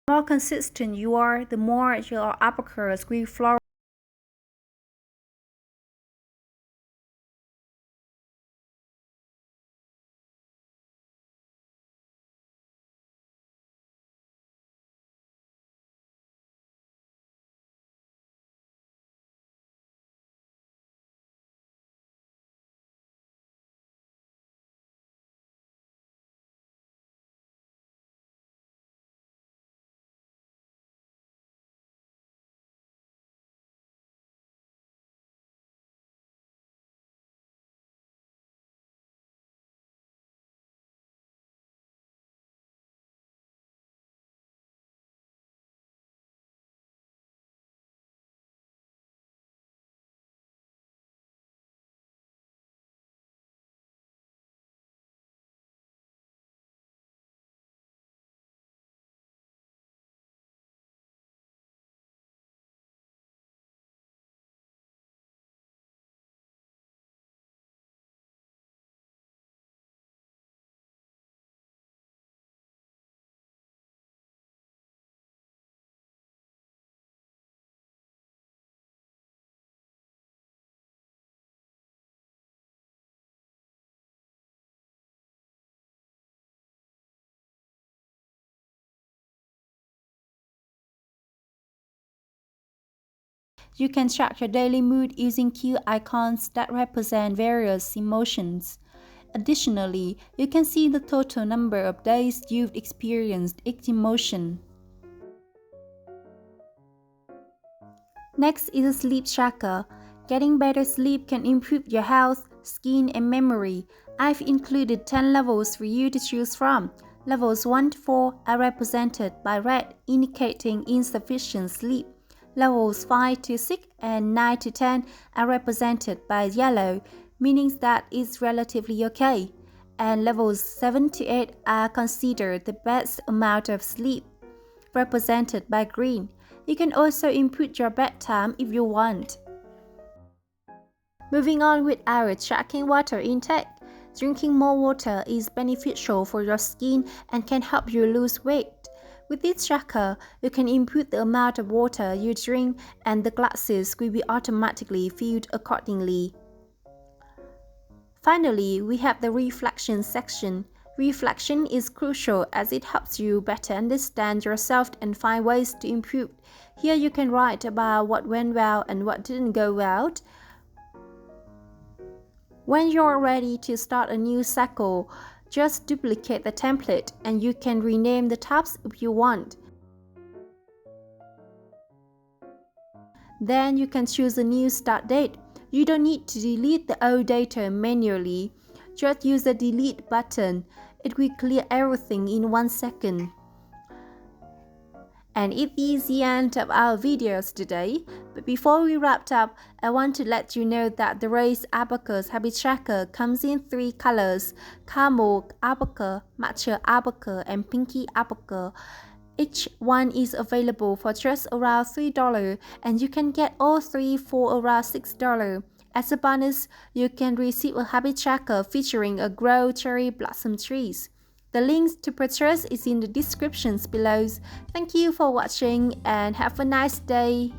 The more consistent you are, the more your alpacas will flourish. You can track your daily mood using cue icons that represent various emotions. Additionally, you can see the total number of days you've experienced each emotion. Next is a sleep tracker. Getting better sleep can improve your health, skin, and memory. I've included 10 levels for you to choose from. Levels 1 to 4 are represented by red, indicating insufficient sleep. Levels 5 to 6 and 9 to 10 are represented by yellow, meaning that it's relatively okay. And levels 7 to 8 are considered the best amount of sleep, represented by green. You can also input your bedtime if you want. Moving on with our tracking water intake. Drinking more water is beneficial for your skin and can help you lose weight. With this tracker, you can input the amount of water you drink and the glasses will be automatically filled accordingly. Finally, we have the reflection section. Reflection is crucial as it helps you better understand yourself and find ways to improve. Here you can write about what went well and what didn't go well. When you're ready to start a new cycle, just duplicate the template and you can rename the tabs if you want. Then you can choose a new start date. You don't need to delete the old data manually. Just use the delete button. It will clear everything in 1 second. And it is the end of our videos today. But before we wrap up, I want to let you know that the Raise Alpaca Habit Tracker comes in 3 colors: Caramel Alpaca, Matcha Alpaca, and Pinky Alpaca. Each one is available for just around $3, and you can get all 3 for around $6. As a bonus, you can receive a habit tracker featuring a grow cherry blossom trees. The links to purchase is in the descriptions below. Thank you for watching and have a nice day.